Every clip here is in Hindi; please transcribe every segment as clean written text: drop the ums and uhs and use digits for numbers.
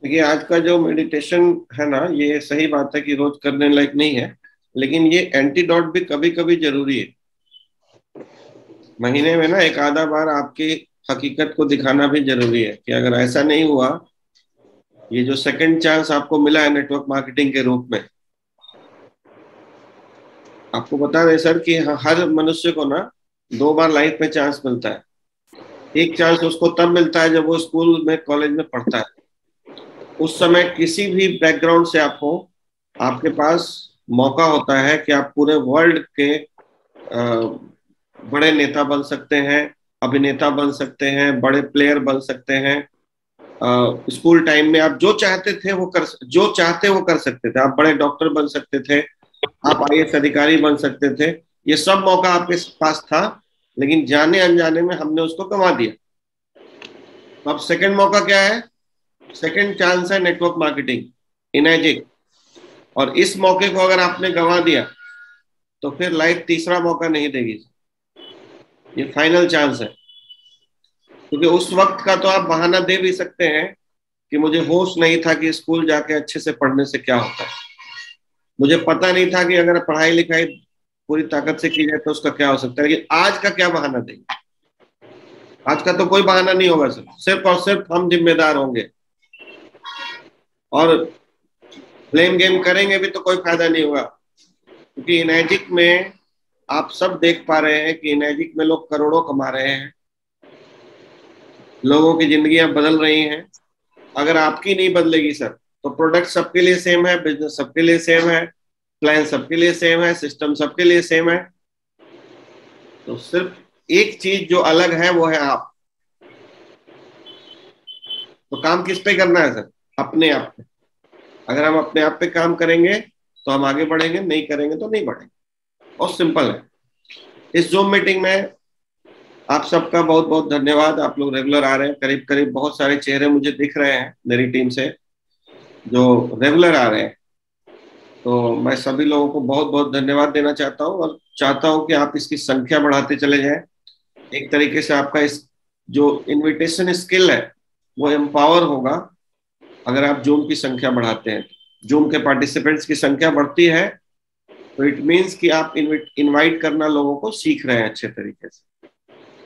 देखिए, आज का जो मेडिटेशन है ना, ये सही बात है कि रोज करने लायक नहीं है, लेकिन ये एंटीडोट भी कभी कभी जरूरी है। महीने में ना एक आधा बार आपकी हकीकत को दिखाना भी जरूरी है कि अगर ऐसा नहीं हुआ, ये जो सेकंड चांस आपको मिला है नेटवर्क मार्केटिंग के रूप में। आपको बता दें सर कि हर मनुष्य को ना दो बार लाइफ में चांस मिलता है। एक चांस उसको तब मिलता है जब वो स्कूल में कॉलेज में पढ़ता है। उस समय किसी भी बैकग्राउंड से आप हो, आपके पास मौका होता है कि आप पूरे वर्ल्ड के बड़े नेता बन सकते हैं, अभिनेता बन सकते हैं, बड़े प्लेयर बन सकते हैं। स्कूल टाइम में आप जो चाहते वो कर सकते थे। आप बड़े डॉक्टर बन सकते थे, आप आईएएस अधिकारी बन सकते थे। ये सब मौका आपके पास था, लेकिन जाने अनजाने में हमने उसको गंवा दिया। तो अब सेकंड मौका क्या है? सेकंड चांस है नेटवर्क मार्केटिंग, इनर्जिक। और इस मौके को अगर आपने गंवा दिया तो फिर लाइफ तीसरा मौका नहीं देगी। ये फाइनल चांस है। क्योंकि उस वक्त का तो आप बहाना दे भी सकते हैं कि मुझे होश नहीं था कि स्कूल जाके अच्छे से पढ़ने से क्या होता है, मुझे पता नहीं था कि अगर पढ़ाई लिखाई पूरी ताकत से की जाए तो उसका क्या हो सकता है। लेकिन आज का क्या बहाना देंगे? आज का तो कोई बहाना नहीं होगा सर, सिर्फ और सिर्फ हम जिम्मेदार होंगे। और ब्लेम गेम करेंगे भी तो कोई फायदा नहीं होगा। क्योंकि इनर्जिक में आप सब देख पा रहे हैं कि इनर्जिक में लोग करोड़ों कमा रहे हैं, लोगों की जिंदगियां बदल रही हैं। अगर आपकी नहीं बदलेगी सर, तो प्रोडक्ट सबके लिए सेम है, बिजनेस सबके लिए सेम है, प्लान सबके लिए सेम है, सिस्टम सबके लिए सेम है। तो सिर्फ एक चीज जो अलग है वो है आप। तो काम किस पे करना है सर? अपने आप पे। अगर हम अपने आप पे काम करेंगे तो हम आगे बढ़ेंगे, नहीं करेंगे तो नहीं बढ़ेंगे। बहुत सिंपल है। इस जूम मीटिंग में आप सबका बहुत बहुत धन्यवाद। आप लोग रेगुलर आ रहे हैं, करीब करीब बहुत सारे चेहरे मुझे दिख रहे हैं मेरी टीम से जो रेगुलर आ रहे हैं। तो मैं सभी लोगों को बहुत बहुत धन्यवाद देना चाहता हूँ, और चाहता हूँ कि आप इसकी संख्या बढ़ाते चले जाएं। एक तरीके से आपका इस जो इनविटेशन स्किल है वो एम्पावर होगा अगर आप जूम की संख्या बढ़ाते हैं। जूम के पार्टिसिपेंट्स की संख्या बढ़ती है तो इट मीन्स कि आप इनवाइट करना लोगों को सीख रहे हैं अच्छे तरीके से।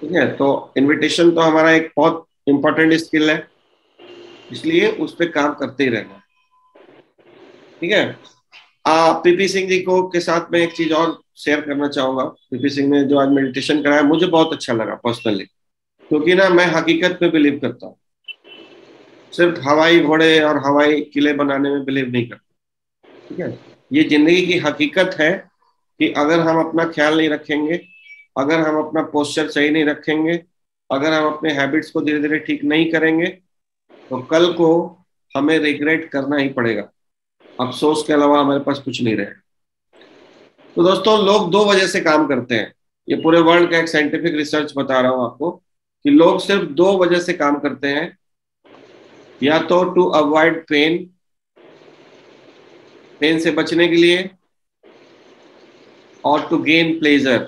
ठीक है, तो इनविटेशन तो हमारा एक बहुत इंपॉर्टेंट स्किल है, इसलिए उस पर काम करते ही रहना। ठीक है। पीपी सिंह जी को के साथ मैं एक चीज और शेयर करना चाहूंगा। पीपी सिंह ने जो आज मेडिटेशन कराया मुझे बहुत अच्छा लगा पर्सनली, क्योंकि ना मैं हकीकत पे बिलीव करता हूँ, सिर्फ हवाई घोड़े और हवाई किले बनाने में बिलीव नहीं करता। ठीक है, ये जिंदगी की हकीकत है कि अगर हम अपना ख्याल नहीं रखेंगे, अगर हम अपना पोस्चर सही नहीं रखेंगे, अगर हम अपने हैबिट्स को धीरे धीरे ठीक नहीं करेंगे, तो कल को हमें रिग्रेट करना ही पड़ेगा। अफसोस के अलावा हमारे पास कुछ नहीं रहेगा। तो दोस्तों, लोग दो वजह से काम करते हैं। ये पूरे वर्ल्ड का एक साइंटिफिक रिसर्च बता रहा हूं आपको कि लोग सिर्फ दो वजह से काम करते हैं। या तो टू अवॉइड पेन, पेन से बचने के लिए, और टू गेन प्लेजर,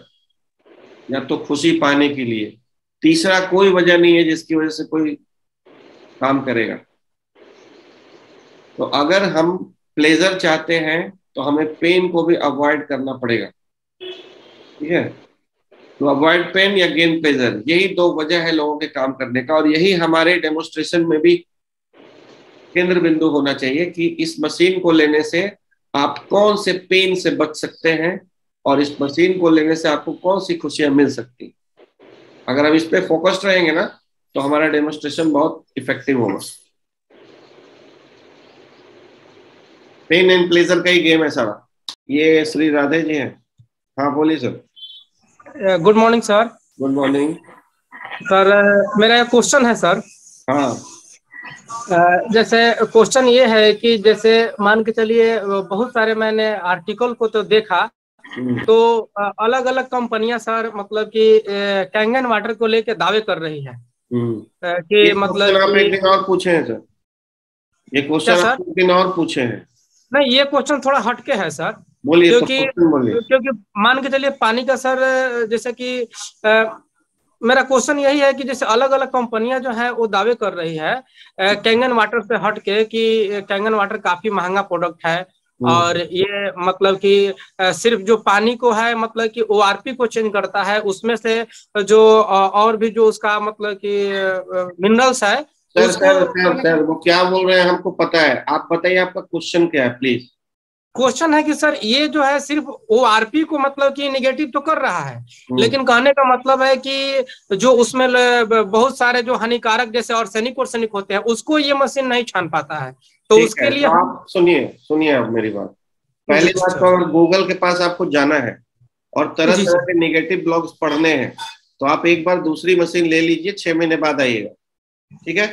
या तो खुशी पाने के लिए। तीसरा कोई वजह नहीं है जिसकी वजह से कोई काम करेगा। तो अगर हम प्लेजर चाहते हैं तो हमें पेन को भी अवॉइड करना पड़ेगा। ठीक है, तो अवॉइड पेन या गेन प्लेजर, यही दो वजह है लोगों के काम करने का। और यही हमारे डेमोन्स्ट्रेशन में भी केंद्र बिंदु होना चाहिए कि इस मशीन को लेने से आप कौन से पेन से बच सकते हैं, और इस मशीन को लेने से आपको कौन सी खुशियां मिल सकती हैं। अगर हम इस पे फोकस्ड रहेंगे ना, तो हमारा डेमोन्स्ट्रेशन बहुत इफेक्टिव होगा। पेन एंड प्लेजर का ही गेम है सारा। ये श्री राधे जी हैं। हाँ बोलिए sir. Good morning sir. Good morning sir, मेरा एक क्वेश्चन है सर। हाँ। जैसे क्वेश्चन ये है कि जैसे मान के चलिए बहुत सारे मैंने आर्टिकल को तो देखा, तो अलग अलग कंपनियां सर मतलब कि कैंगन वाटर को लेके दावे कर रही है ये कि मतलब क्वेश्चन आप कि एक दिन और पूछे हैं सर। ये क्या क्वेश्चन सर? आप एक दिन और पूछे हैं। नहीं, ये क्वेश्चन थोड़ा हटके है सर। बोलिए, सब क्योंकि क्वेश्चन बोलिए। क्योंकि मान के चलिए पानी का सर, जैसे कि मेरा क्वेश्चन यही है कि जैसे अलग अलग कंपनियां जो है वो दावे कर रही है कैंगन वाटर से हट के कि कैंगन वाटर काफी महंगा प्रोडक्ट है, और ये मतलब कि सिर्फ जो पानी को है मतलब कि ओआरपी को चेंज करता है, उसमें से जो और भी जो उसका मतलब कि मिनरल्स है सर उसको। सर सर सर वो क्या बोल रहे हैं हमको पता है, आप बताइए आपका क्वेश्चन क्या है प्लीज। क्वेश्चन है कि सर ये जो है सिर्फ ओआरपी को मतलब कि निगेटिव तो कर रहा है, हम्म, लेकिन कहने का मतलब है कि जो उसमें बहुत सारे जो हानिकारक जैसे आर्सेनिक होते हैं उसको ये मशीन नहीं छान पाता है, तो ठीक उसके है, लिए तो हम। आप सुनिए सुनिए अब मेरी बात। जी पहली बात सर। तो अगर गूगल के पास आपको जाना है और तरह जी तरह सर। के नेगेटिव ब्लॉग्स पढ़ने हैं, तो आप एक बार दूसरी मशीन ले लीजिए, 6 महीने बाद आइएगा, ठीक है।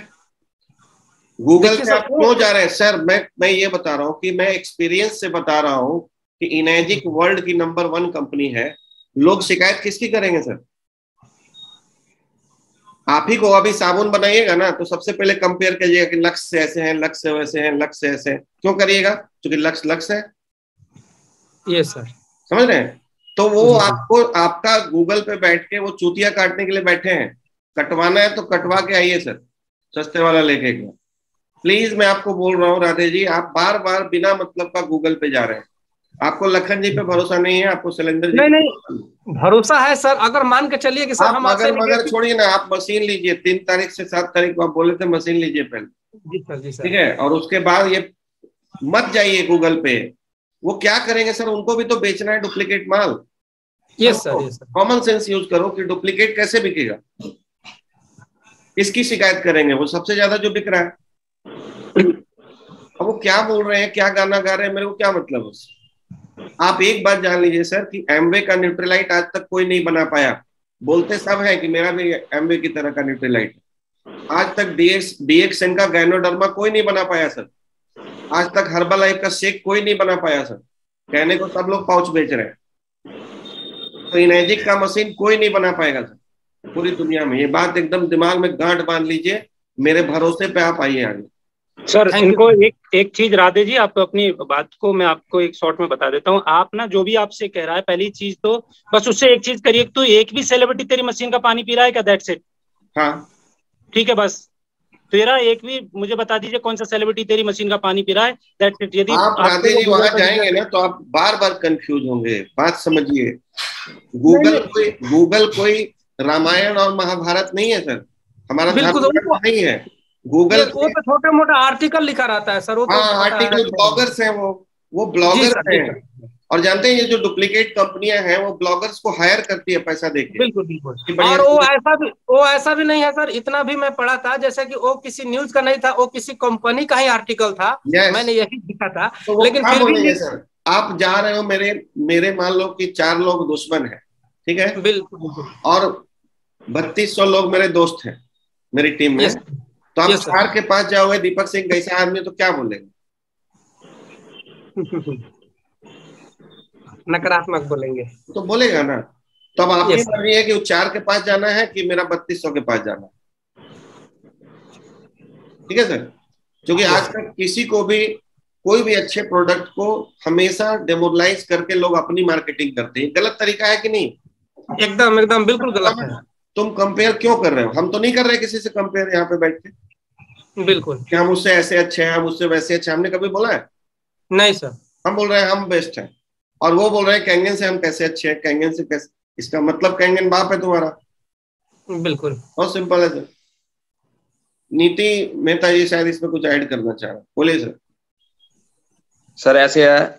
गूगल देखिए पे सर आप वो। क्यों जा रहे हैं सर, मैं ये बता रहा हूँ कि मैं एक्सपीरियंस से बता रहा हूँ कि इनर्जिक वर्ल्ड की नंबर 1 कंपनी है। लोग शिकायत किसकी करेंगे सर? आप ही को अभी साबुन बनाइएगा ना तो सबसे पहले कंपेयर कीजिएगा कि लक्स से ऐसे हैं, लक्स से वैसे हैं, लक्स से ऐसे हैं। क्यों करिएगा? क्योंकि लक्स लक्स है। ये सर। समझ रहे हैं? तो वो जी जी। आपको आपका गूगल पे बैठ के वो चूतिया काटने के लिए बैठे हैं। कटवाना है तो कटवा के आइए सर, सस्ते वाला लेके एक बार। प्लीज मैं आपको बोल रहा हूँ राधे जी, आप बार बार बिना मतलब का गूगल पे जा रहे हैं। आपको लखन जी पे भरोसा नहीं है, आपको शैलेंद्र जी नहीं पे भरोसा नहीं नहीं, भरोसा है सर। अगर मान के चलिए कि है। सर आप हम आपसे अगर मगर निगेटिव। छोड़िए ना, आप मशीन लीजिए, 3 तारीख से 7 तारीख को आप बोले थे मशीन लीजिए पहले, जी सर। जी ठीक सर। है। और उसके बाद ये मत जाइए गूगल पे। वो क्या करेंगे सर, उनको भी तो बेचना है डुप्लीकेट माल। यस समझो, sir. Yes sir. Common sense use करो कि डुप्लीकेट कैसे बिकेगा। किसकी शिकायत करेंगे? वो सबसे ज्यादा जो बिक रहा है। अब वो क्या बोल रहे हैं, क्या गाना गा रहे हैं, मेरे को क्या मतलब उससे। आप एक बात जान लीजिए सर कि एमवे का न्यूट्रलाइट आज तक कोई नहीं बना पाया। बोलते सब है कि मेरा भी एमवे की तरह का न्यूट्रलाइट है। आज तक डीएक्सएन का गैनोडर्मा कोई नहीं बना पाया सर। आज तक हर्बल लाइफ का शेक कोई नहीं बना पाया सर। कहने को सब लोग पाउच बेच रहे हैं, तो इनर्जिक का मशीन कोई नहीं बना पाएगा सर पूरी दुनिया में। ये बात एकदम दिमाग में गांठ बांध लीजिए, मेरे भरोसे पे आप आइए आगे। सर थैंक इनको यू। एक चीज राधे जी, आप अपनी बात को मैं आपको एक शॉर्ट में बता देता हूँ। आप ना जो भी आपसे कह रहा है, पहली चीज तो बस उससे एक चीज करिए, तो एक भी सेलिब्रिटी तेरी मशीन का पानी पी रहा है क्या? That's it. हाँ, ठीक है, बस तेरा एक भी मुझे बता दीजिए कौन सा सेलिब्रिटी तेरी मशीन का पानी पी रहा है। That's it. यदि आप आपको राधे वो जी गूगल वहां पर जाएंगे ना तो आप बार बार कंफ्यूज होंगे। बात समझिए, नहीं नहीं, गूगल कोई रामायण और महाभारत नहीं है सर। हमारा बिल्कुल धर्म ग्रंथ उनको। नहीं है ये गूगल वो कोई। तो छोटे मोटे आर्टिकल लिखा रहता है सर, वो तो हाँ, पता है। आर्टिकल ब्लॉगर्स हैं वो जी ब्लॉगर्स सर। जी हैं। सर। और जानते हैं ये जो डुप्लीकेट कंपनियां हैं वो ब्लॉगर्स को हायर करती है पैसा देके बिल्कुल बिल्कुल। कि बढ़िया और न्यूज़। वो ऐसा भी नहीं है सर, इतना भी मैं पढ़ा था जैसे कि वो किसी न्यूज का नहीं था, वो किसी कंपनी का ही आर्टिकल था। यस, मैंने यही लिखा था, तो वो लेकिन क्या फिर भी बोलेंगे सर? आप जा रहे हो, मेरे मेरे मान लो कि 4 लोग दुश्मन है, ठीक है, बिल्कुल बिल्कुल। और 3200 लोग मेरे दोस्त हैं मेरी टीम में। यस। तो आप यस सर। 4 के पास जाओगे, दीपक सिंह कैसा आदमी, तो क्या बोलेंगे? नकारात्मक बोलेंगे। तो बोलेगा ना। तो अब आपकी यस सर। मर्जी है कि वो 4 के पास जाना है कि मेरा 3200 के पास जाना है। ठीक है सर, क्योंकि आज यस तक किसी को भी कोई भी अच्छे प्रोडक्ट को हमेशा डेमोरलाइज करके लोग अपनी मार्केटिंग करते हैं। गलत तरीका है कि नहीं? एकदम एकदम बिल्कुल गलत है। तुम कंपेयर क्यों कर रहे हो? हम तो नहीं कर रहे किसी से कंपेयर यहाँ पे बैठ के बिल्कुल कि हम उससे ऐसे अच्छे हैं, हम उससे वैसे अच्छे हैं। हमने कभी बोला है? नहीं सर। हम बोल रहे हैं हम बेस्ट हैं, और वो बोल रहे हैं कैंगन से हम कैसे अच्छे हैं, कैंगन से कैसे। इसका मतलब कैंगन बाप है तुम्हारा। बिल्कुल। बहुत सिंपल है सर। नीति मेहता जी शायद इसमें कुछ ऐड करना चाह रहा, बोलिए सर। सर ऐसे है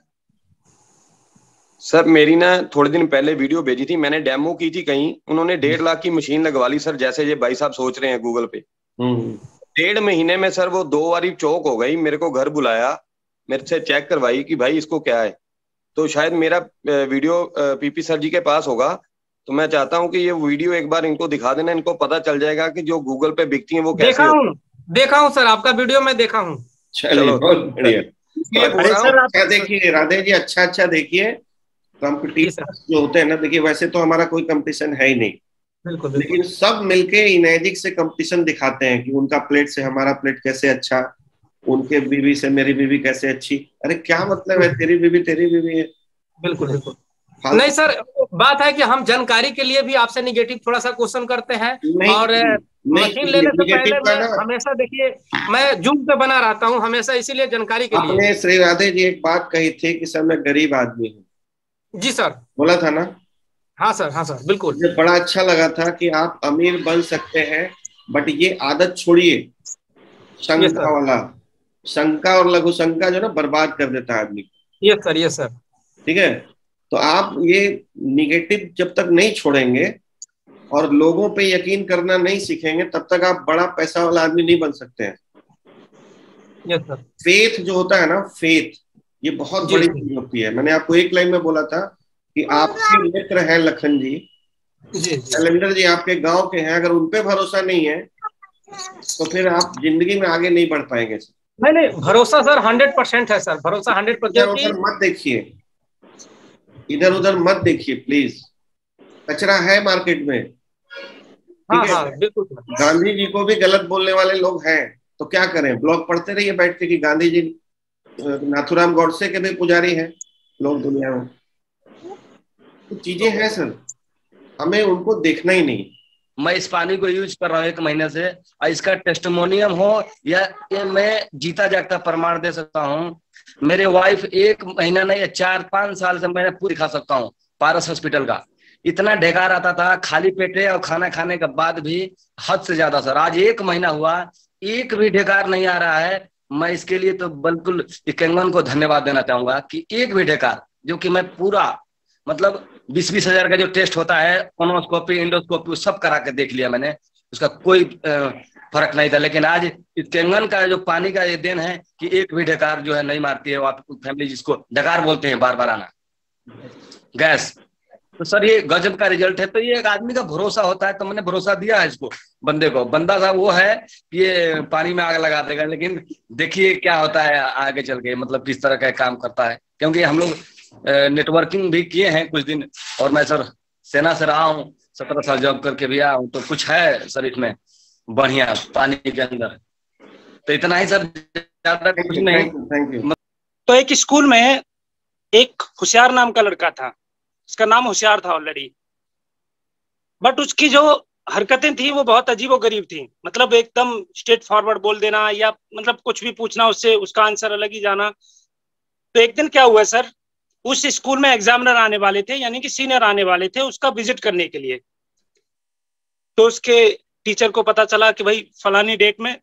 सर, मेरी ना थोड़े दिन पहले वीडियो भेजी थी, मैंने डेमो की थी कहीं, उन्होंने 1.5 लाख की मशीन लगवा ली सर, जैसे ये भाई साहब सोच रहे हैं गूगल पे। 1.5 महीने में सर वो 2 बारी चौक हो गई, मेरे को घर बुलाया, मेरे से चेक करवाई कि भाई इसको क्या है। तो शायद मेरा वीडियो पीपी सर जी के पास होगा, तो मैं चाहता हूँ कि ये वीडियो एक बार इनको दिखा देना, इनको पता चल जाएगा कि जो गूगल पे बिकती है वो कैसी होती है। देखा हूँ सर, आपका वीडियो मैं देखा हूँ। चलिए बहुत बढ़िया। ये बोल रहा हूँ। अच्छा देखिए राधे जी, अच्छा देखिए, जी सर। कंपटीशन जो होते हैं ना, देखिए वैसे तो हमारा कोई कंपटीशन है ही नहीं, बिल्कुल लेकिन बिल्कुल। सब मिलके इनर्जिक से कंपटीशन दिखाते हैं कि उनका प्लेट से हमारा प्लेट कैसे अच्छा, उनके बीवी से मेरी बीवी कैसे अच्छी। अरे क्या मतलब है, तेरी बीवी है। बिल्कुल बिल्कुल। नहीं सर, बात है कि हम जानकारी के लिए भी आपसे निगेटिव थोड़ा सा क्वेश्चन करते हैं। और मशीन लेने से पहले मैं हमेशा, देखिए मैं जूम पे बना रहता हूँ हमेशा, इसीलिए जानकारी के लिए। आपने श्री राधे जी एक बात कही थी कि सर मैं गरीब आदमी हूँ। जी सर, बोला था ना? हाँ सर, हाँ सर, बिल्कुल। मुझे बड़ा अच्छा लगा था कि आप अमीर बन सकते हैं, बट ये आदत छोड़िए शंका वाला। शंका और लघु शंका जो ना बर्बाद कर देता है आदमी को। Yes sir, yes sir. ठीक है, तो आप ये निगेटिव जब तक नहीं छोड़ेंगे और लोगों पे यकीन करना नहीं सीखेंगे, तब तक आप बड़ा पैसा वाला आदमी नहीं बन सकते हैं। Yes sir. फेथ जो होता है ना, फेथ, ये बहुत बड़ी चीज होती है। मैंने आपको एक लाइन में बोला था कि आपके मित्र हैं लखन जी, कैलेंडर जी आपके गांव के हैं, अगर उनपे भरोसा नहीं है तो फिर आप जिंदगी में आगे नहीं बढ़ पाएंगे सर। नहीं, भरोसा सर 100% है सर, भरोसा 100%। इधर उधर मत देखिए, इधर उधर मत देखिए प्लीज, कचरा है मार्केट में। हाँ हाँ बिल्कुल। गांधी जी को भी गलत बोलने वाले लोग हैं, तो क्या करें? ब्लॉग पढ़ते रहिए बैठ के कि गांधी जी नाथुराम गॉडसे के भी पुजारी हैं लोग दुनिया में। तो चीजें हैं सर, हमें उनको देखना ही नहीं। मैं इस पानी को यूज कर रहा हूँ 1 महीने से, और इसका टेस्टिमोनियम हो या ये मैं जीता जागता प्रमाण दे सकता हूँ। मेरे वाइफ 1 महीना नहीं, 4-5 साल से मैंने पूरा दिखा सकता हूँ पारस हॉस्पिटल का। इतना ढेकार आता था खाली पेटे और खाना खाने के बाद भी, हद से ज्यादा सर। आज 1 महीना हुआ, एक भी ढेकार नहीं आ रहा है। मैं इसके लिए तो बिल्कुल कंगन को धन्यवाद देना चाहूंगा कि एक भी ढेकार, जो कि मैं पूरा मतलब 20-20 हजार का जो टेस्ट होता है, कोलोनोस्कोपी, इंडोस्कोपी, सब करा के देख लिया मैंने, उसका कोई फर्क नहीं था। लेकिन आज इस कंगन का जो पानी का ये देन है कि एक भी ढकार जो है नहीं मारती है। आप फैमिली जिसको ढकार बोलते हैं बार बार आना गैस, तो सर ये गजब का रिजल्ट है। तो ये एक आदमी का भरोसा होता है, तो मैंने भरोसा दिया है इसको, बंदे को। बंदा था वो है कि ये पानी में आग लगा देगा, लेकिन देखिए क्या होता है आगे चल के, मतलब किस तरह का काम करता है। क्योंकि हम लोग नेटवर्किंग भी किए हैं कुछ दिन, और मैं सर सेना से रहा हूँ, 17 साल जॉब करके भी आया हूँ, तो कुछ है सर इसमें बढ़िया पानी के अंदर। तो इतना ही सर, ज्यादा कुछ नहीं। Thank you. तो एक स्कूल में एक होशियार नाम का लड़का था, उसका नाम होशियार था ऑलरेडी, बट उसकी जो हरकतें थी वो बहुत अजीब और गरीब थी। मतलब एकदम स्ट्रेट फॉरवर्ड बोल देना, या मतलब कुछ भी पूछना उससे उसका आंसर अलग ही जाना। तो एक दिन क्या हुआ सर, उस स्कूल में एग्जामिनर आने वाले थे, यानी कि सीनियर आने वाले थे उसका विजिट करने के लिए। तो उसके टीचर को पता चला कि भाई फलानी डेट में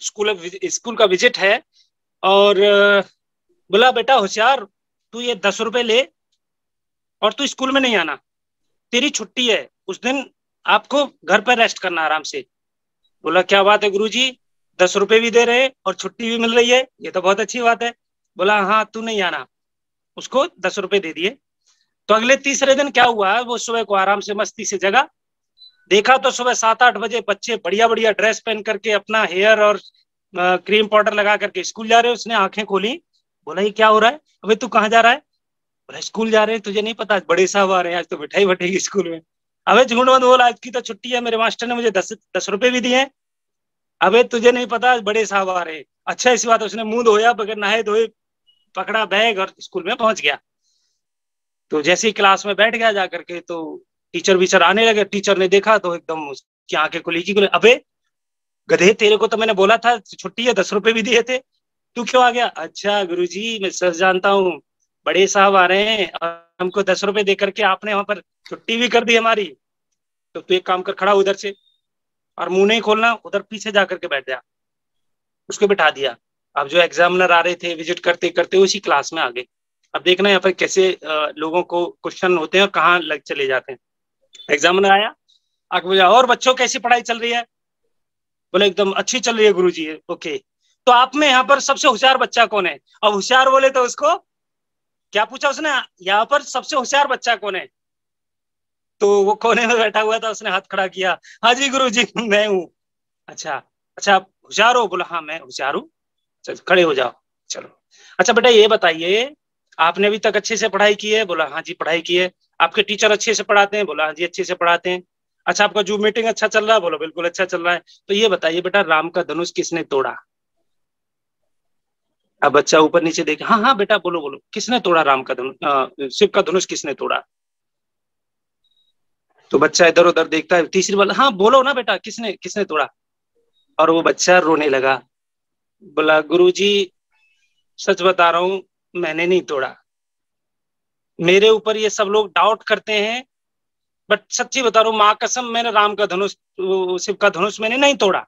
स्कूल का विजिट है, और बोला बेटा होशियार, तू ये 10 रुपए ले और तू स्कूल में नहीं आना, तेरी छुट्टी है, उस दिन आपको घर पर रेस्ट करना आराम से। बोला क्या बात है गुरुजी, 10 रुपए भी दे रहे और छुट्टी भी मिल रही है, ये तो बहुत अच्छी बात है। बोला हाँ तू नहीं आना। उसको 10 रुपए दे दिए। तो अगले तीसरे दिन क्या हुआ, वो सुबह को आराम से मस्ती से जगा, देखा तो सुबह 7-8 बजे बच्चे बढ़िया बढ़िया ड्रेस पहन करके अपना हेयर और क्रीम पाउडर लगा करके स्कूल जा रहे हैं। उसने आंखें खोली, बोला ये क्या हो रहा है, अबे तू कहाँ जा रहा है? बोला स्कूल जा रहे हैं, तुझे नहीं पता बड़े साहब आ रहे हैं, आज तो मिठाई बटेगी स्कूल में। अबे झूठ मत बोल, आज की तो छुट्टी है, मेरे मास्टर ने मुझे 10 रुपए भी दिए। अबे तुझे नहीं पता आज बड़े साहब आ रहे हैं। अच्छा इसी बात। उसने मुंह धोया, बगैर नहाए धोए पकड़ा बैग और स्कूल में पहुंच गया। तो जैसे ही क्लास में बैठ गया जाकर के, तो टीचर विचर आने लगे। टीचर ने देखा तो एकदम उसकी आंखें खुली की, अबे गधे, तेरे को तो मैंने बोला था छुट्टी है, 10 रुपए भी दिए थे, तू क्यों आ गया? अच्छा गुरुजी मैं सच जानता हूँ, बड़े साहब आ रहे हैं और हमको 10 रुपए दे करके आपने वहां पर छुट्टी भी कर दी हमारी। तो तू एक काम कर, खड़ा उधर से और मुंह नहीं खोलना, उधर पीछे जा करके बैठ जा। उसको बिठा दिया। अब जो एग्जामिनर आ रहे थे विजिट करते करते उसी क्लास में आ गए। अब देखना यहाँ पर कैसे लोगों को क्वेश्चन होते हैं और कहाँ लग चले जाते हैं। एग्जामिनर आया, आके बोला और बच्चों कैसी पढ़ाई चल रही है? बोले एकदम अच्छी चल रही है गुरुजी। ओके, तो आप में यहाँ पर सबसे होशियार बच्चा कौन है? अब होशियार बोले तो उसको क्या पूछा उसने, यहाँ पर सबसे होशियार बच्चा कौन है? तो वो कोने में बैठा हुआ था, उसने हाथ खड़ा किया, हाँ जी गुरुजी मैं हूँ। अच्छा अच्छा, आप होशियार हो? बोला हाँ मैं होशियार हूँ। चल खड़े हो जाओ, चलो। अच्छा बेटा ये बताइए, आपने अभी तक अच्छे से पढ़ाई की है? बोला हाँ जी पढ़ाई की है। आपके टीचर अच्छे से पढ़ाते हैं? बोला हाँ जी अच्छे से पढ़ाते हैं। अच्छा आपका जूम मीटिंग अच्छा चल रहा है? बोला बिल्कुल अच्छा चल रहा है। तो ये बताइए बेटा, राम का धनुष किसने तोड़ा? अब बच्चा ऊपर नीचे देखे, हाँ हाँ बेटा बोलो बोलो, किसने तोड़ा राम का धनुष, शिव का धनुष किसने तोड़ा? तो बच्चा इधर उधर देखता है, तीसरी बार हाँ बोलो ना बेटा, किसने किसने तोड़ा? और वो बच्चा रोने लगा, बोला गुरुजी सच बता रहा हूं, मैंने नहीं तोड़ा, मेरे ऊपर ये सब लोग डाउट करते हैं, बट सच्ची बता रहा हूँ, माँ कसम मैंने राम का धनुष, शिव का धनुष मैंने नहीं तोड़ा।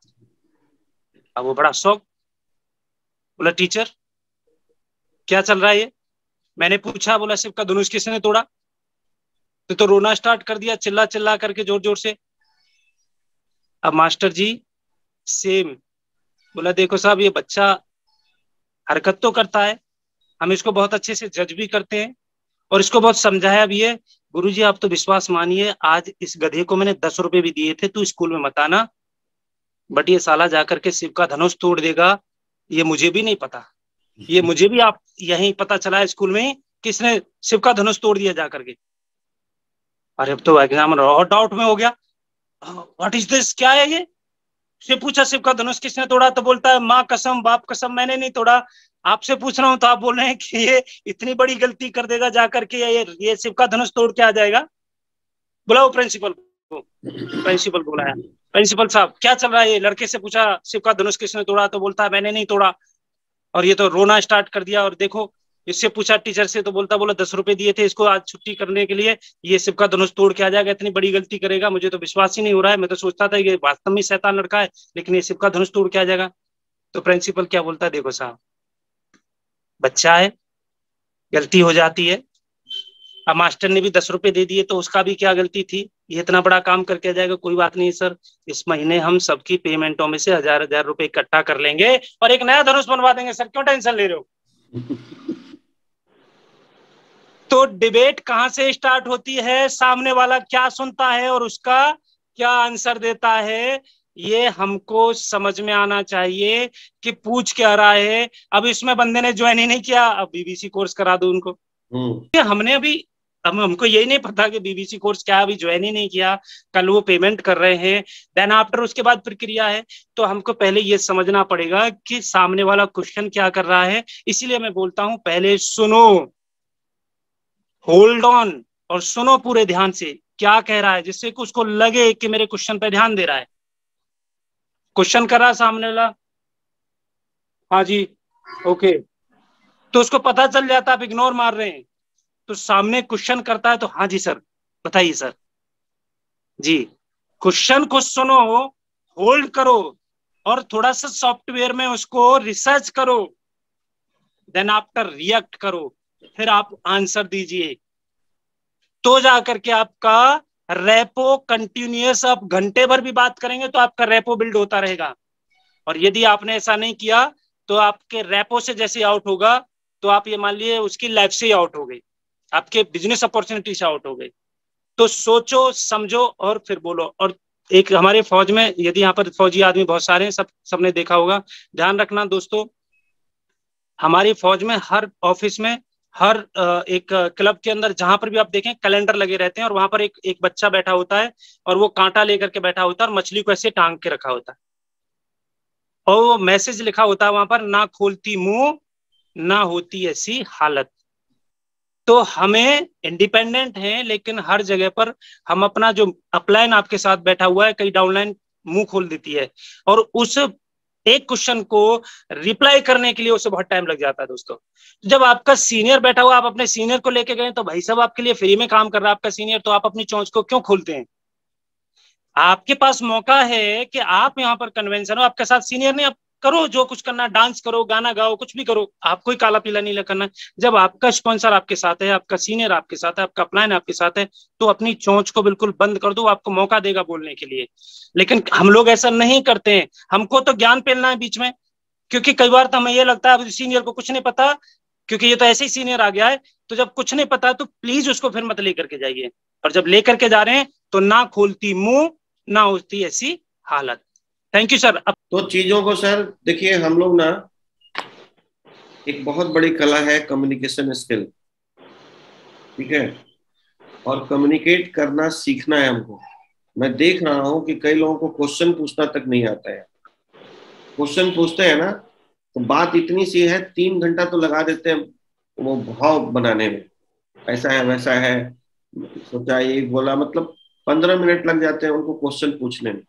अब वो बड़ा शौक, बोला टीचर क्या चल रहा है ये? मैंने पूछा, बोला शिव का धनुष किसने तोड़ा? तो रोना स्टार्ट कर दिया, चिल्ला चिल्ला करके जोर जोर से। अब मास्टर जी सेम, बोला देखो साहब ये बच्चा हरकत तो करता है, हम इसको बहुत अच्छे से जज भी करते हैं और इसको बहुत समझाया भी है। गुरुजी आप तो विश्वास मानिए, आज इस गधे को मैंने 10 रुपए भी दिए थे, तू स्कूल में मत आना, बट ये साला जाकर के शिव का धनुष तोड़ देगा, ये मुझे भी नहीं पता, ये मुझे भी आप यहीं पता चला स्कूल में किसने शिव का धनुष तोड़ दिया जाकर के। अरे अब तो एग्जामिनर और डाउट में हो गया, व्हाट इज दिस, क्या है ये? से पूछा शिव का धनुष किसने तोड़ा? तो बोलता है माँ कसम बाप कसम मैंने नहीं तोड़ा, आपसे पूछ रहा हूँ तो आप बोल रहे हैं कि ये इतनी बड़ी गलती कर देगा जाकर के, ये शिव का धनुष तोड़ के आ जाएगा। बुलाओ प्रिंसिपल को। प्रिंसिपल बुलाया, प्रिंसिपल साहब क्या चल रहा है? ये लड़के से पूछा शिव का धनुष किसने तोड़ा, तो बोलता है मैंने नहीं तोड़ा, और ये तो रोना स्टार्ट कर दिया। और देखो इससे पूछा टीचर से, तो बोला 10 रुपए दिए थे इसको आज छुट्टी करने के लिए, ये शिव का धनुष तोड़ के आ जाएगा, इतनी बड़ी गलती करेगा, मुझे तो विश्वास ही नहीं हो रहा है, मैं तो सोचता था ये वास्तव में शैतान लड़का है, लेकिन ये शिव का धनुष तोड़ के आ जाएगा। तो प्रिंसिपल क्या बोलता है, देखो साहब बच्चा है, गलती हो जाती है, अब मास्टर ने भी 10 रुपए दे दिए तो उसका भी क्या गलती थी, ये इतना बड़ा काम करके आ जाएगा, कोई बात नहीं सर, इस महीने हम सबकी पेमेंटों में से 1000 रुपए इकट्ठा कर लेंगे और एक नया धनुष बनवा देंगे सर, क्यों टेंशन ले रहे हो? तो डिबेट कहां से स्टार्ट होती है, सामने वाला क्या सुनता है और उसका क्या आंसर देता है, ये हमको समझ में आना चाहिए कि पूछ क्या रहा है। अब इसमें बंदे ने ज्वाइन ही नहीं किया, अब बीबीसी कोर्स करा दो उनको। हमने अभी, अब हमको यही नहीं पता कि बीबीसी कोर्स क्या, अभी ज्वाइन ही नहीं किया, कल वो पेमेंट कर रहे हैं, देन आफ्टर उसके बाद प्रक्रिया है, तो हमको पहले ये समझना पड़ेगा कि सामने वाला क्वेश्चन क्या कर रहा है। इसीलिए मैं बोलता हूं पहले सुनो, होल्ड ऑन और सुनो पूरे ध्यान से क्या कह रहा है, जिससे कि उसको लगे कि मेरे क्वेश्चन पे ध्यान दे रहा है। क्वेश्चन कर रहा सामने वाला, हाँ जी ओके, तो उसको पता चल जाता आप इग्नोर मार रहे हैं, तो सामने क्वेश्चन करता है तो हाँ जी सर बताइए सर जी, क्वेश्चन को सुनो, होल्ड करो और थोड़ा सा सॉफ्टवेयर में उसको रिसर्च करो, देन आफ्टर रिएक्ट करो, फिर आप आंसर दीजिए, तो जाकर के आपका रेपो कंटिन्यूअस, आप घंटे भर भी बात करेंगे तो आपका रेपो बिल्ड होता रहेगा। और यदि आपने ऐसा नहीं किया तो आपके रेपो से जैसे आउट होगा तो आप ये मान लिए उसकी लाइफ से ही आउट हो गई, आपके बिजनेस अपॉर्चुनिटी से आउट हो गई। तो सोचो समझो और फिर बोलो। और एक हमारे फौज में, यदि यहाँ पर फौजी आदमी बहुत सारे हैं, सबने देखा होगा, ध्यान रखना दोस्तों, हमारी फौज में हर ऑफिस में, हर एक क्लब के अंदर जहां पर भी आप देखें कैलेंडर लगे रहते हैं, और वहां पर एक बच्चा बैठा होता है और वो कांटा लेकर के बैठा होता है और मछली को ऐसे टांग के रखा होता है, और वो मैसेज लिखा होता है वहां पर, ना खोलती मुंह ना होती ऐसी हालत। तो हमें इंडिपेंडेंट हैं, लेकिन हर जगह पर हम अपना जो अपलाइन आपके साथ बैठा हुआ है, कई डाउनलाइन मुंह खोल देती है, और उस एक क्वेश्चन को रिप्लाई करने के लिए उसे बहुत टाइम लग जाता है दोस्तों। जब आपका सीनियर बैठा हुआ, आप अपने सीनियर को लेके गए तो भाई साहब आपके लिए फ्री में काम कर रहा है आपका सीनियर, तो आप अपनी चोंच को क्यों खोलते हैं? आपके पास मौका है कि आप यहाँ पर कन्वेंशन हो, आपके साथ सीनियर ने, आप करो जो कुछ करना, डांस करो, गाना गाओ, कुछ भी करो, आपको ही काला पीला नीला करना। जब आपका स्पॉन्सर आपके साथ है, आपका सीनियर आपके साथ है, आपका अपलाइन आपके साथ है, तो अपनी चोंच को बिल्कुल बंद कर दो, आपको मौका देगा बोलने के लिए। लेकिन हम लोग ऐसा नहीं करते हैं, हमको तो ज्ञान फैलना है बीच में, क्योंकि कई बार तो हमें ये लगता है सीनियर को कुछ नहीं पता, क्योंकि ये तो ऐसे ही सीनियर आ गया है। तो जब कुछ नहीं पता तो प्लीज उसको फिर मत लेकर के जाइए, और जब लेकर के जा रहे हैं तो ना खोलती मुंह ना होती ऐसी हालत। Thank you sir. तो चीजों को सर देखिए, हम लोग ना, एक बहुत बड़ी कला है कम्युनिकेशन स्किल, ठीक है, और कम्युनिकेट करना सीखना है हमको। मैं देख रहा हूं कि कई लोगों को क्वेश्चन पूछना तक नहीं आता है। क्वेश्चन पूछते हैं ना तो बात इतनी सी है, 3 घंटा तो लगा देते हैं वो भाव बनाने में, ऐसा है वैसा है, सोचा ये बोला, मतलब 15 मिनट लग जाते हैं उनको क्वेश्चन पूछने में,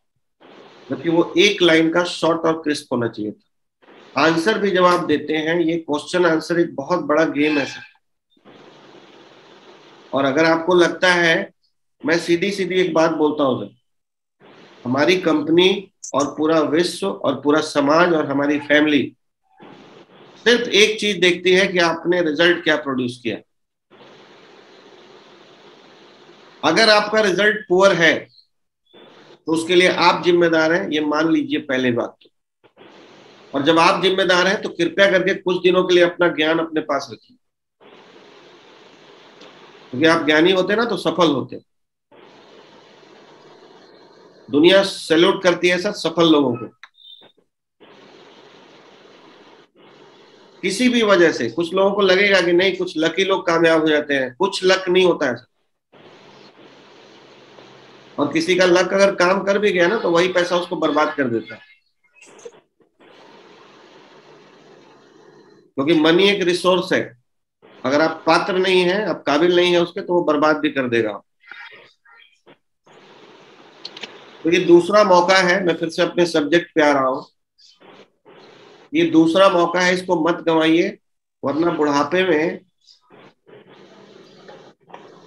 जबकि वो एक लाइन का शॉर्ट और क्रिस्प होना चाहिए था। आंसर भी जब आप देते हैं, ये क्वेश्चन आंसर एक बहुत बड़ा गेम है सर। और अगर आपको लगता है, मैं सीधी सीधी एक बात बोलता हूँ सर, हमारी कंपनी और पूरा विश्व और पूरा समाज और हमारी फैमिली सिर्फ एक चीज देखती है कि आपने रिजल्ट क्या प्रोड्यूस किया। अगर आपका रिजल्ट पुअर है तो उसके लिए आप जिम्मेदार हैं, ये मान लीजिए पहले बात तो। और जब आप जिम्मेदार हैं तो कृपया करके कुछ दिनों के लिए अपना ज्ञान अपने पास रखिए, क्योंकि आप ज्ञानी होते ना तो सफल होते। दुनिया सैल्यूट करती है सर सफल लोगों को। किसी भी वजह से कुछ लोगों को लगेगा कि नहीं, कुछ लकी लोग कामयाब हो जाते हैं, कुछ लक नहीं होता है। और किसी का लक अगर काम कर भी गया ना तो वही पैसा उसको बर्बाद कर देता है, क्योंकि मनी एक रिसोर्स है। अगर आप पात्र नहीं है, आप काबिल नहीं है उसके, तो वो बर्बाद भी कर देगा। तो ये दूसरा मौका है, मैं फिर से अपने सब्जेक्ट पे आ रहा हूं, ये दूसरा मौका है, इसको मत गंवाइए, वरना बुढ़ापे में